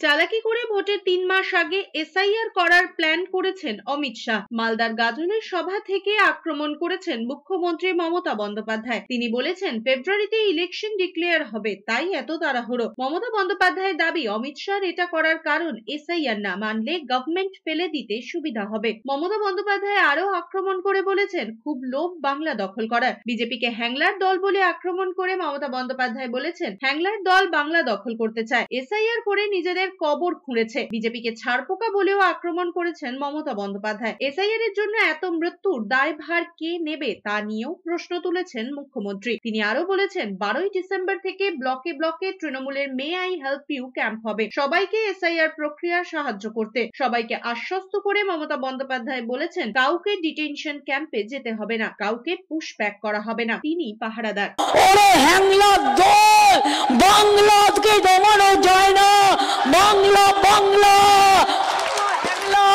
চালাকি করে ভোটের 3 মাস আগে এসআইআর করার প্ল্যান করেছেন অমিত শাহ। মালদার গাজনের সভা থেকে আক্রমণ করেছেন মুখ্যমন্ত্রী মমতা বন্দ্যোপাধ্যায়। তিনি বলেছেন ফেব্রুয়ারিতে ইলেকশন ডিক্লেয়ার হবে, তাই এত তাড়াহুড়ো। মমতা বন্দ্যোপাধ্যায়ের দাবি অমিত শাহ এটা করার কারণ এসআইআর না মানলে গভর্নমেন্ট ফেলে দিতে সুবিধা হবে। মমতা বন্দ্যোপাধ্যায় আরো আক্রমণ করে বলেছেন খুব লোভ বাংলা দখল করার। বিজেপিকে হ্যাংলার দল বলে আক্রমণ করে মমতা বন্দ্যোপাধ্যায় বলেছেন হ্যাংলার দল বাংলা দখল করতে চায়, এসআইআর করে নিজেদের কবর খুঁড়েছে। বিজেপিকে ছাড়পোকা বলেও আক্রমণ করেছেন মমতা বন্দ্যোপাধ্যায়। এসআইআর এর জন্য এত মৃত্যুর দায়ভার কে নেবে তা নিয়েও প্রশ্ন তুলেছেন মুখ্যমন্ত্রী। তিনি আরো বলেছেন 12ই ডিসেম্বর থেকে ব্লকে ব্লকে তৃণমূলের may I help you camp হবে, সবাইকে এসআইআর প্রক্রিয়া সাহায্য করতে। সবাইকে আশ্বস্ত করে মমতা বন্দ্যোপাধ্যায় বলেছেন কাউকে ডিটেনশন ক্যাম্পে যেতে হবে না, কাউকে পুশব্যাক করা হবে না, তিনি পাহারাদার। ওরে হ্যাংলার দল, বাংলাকে দমানো যায় না, বাংলা বাংলা হ্যাংলা,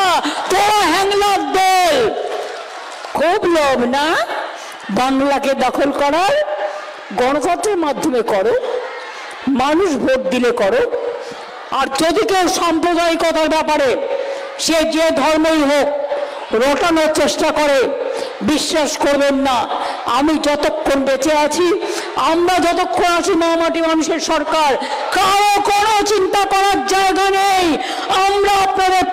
তোরা হ্যাংলার দল। খুব লোভ না বাংলাকে দখল করার? গণতন্ত্রের মাধ্যমে করো, মানুষ ভোট দিলে করো। আর যদি কেউ সাম্প্রদায়িকতার ব্যাপারে সে যে ধর্মই হোক রটানোর চেষ্টা করে, বিশ্বাস করবেন না, আমি যতক্ষণ বেঁচে আছি, আমরা যতক্ষণ আছি মহামাটি মানুষের সরকার, কারো কোনো চিন্তা করার জায়গা নেই। আমরা আপনাদের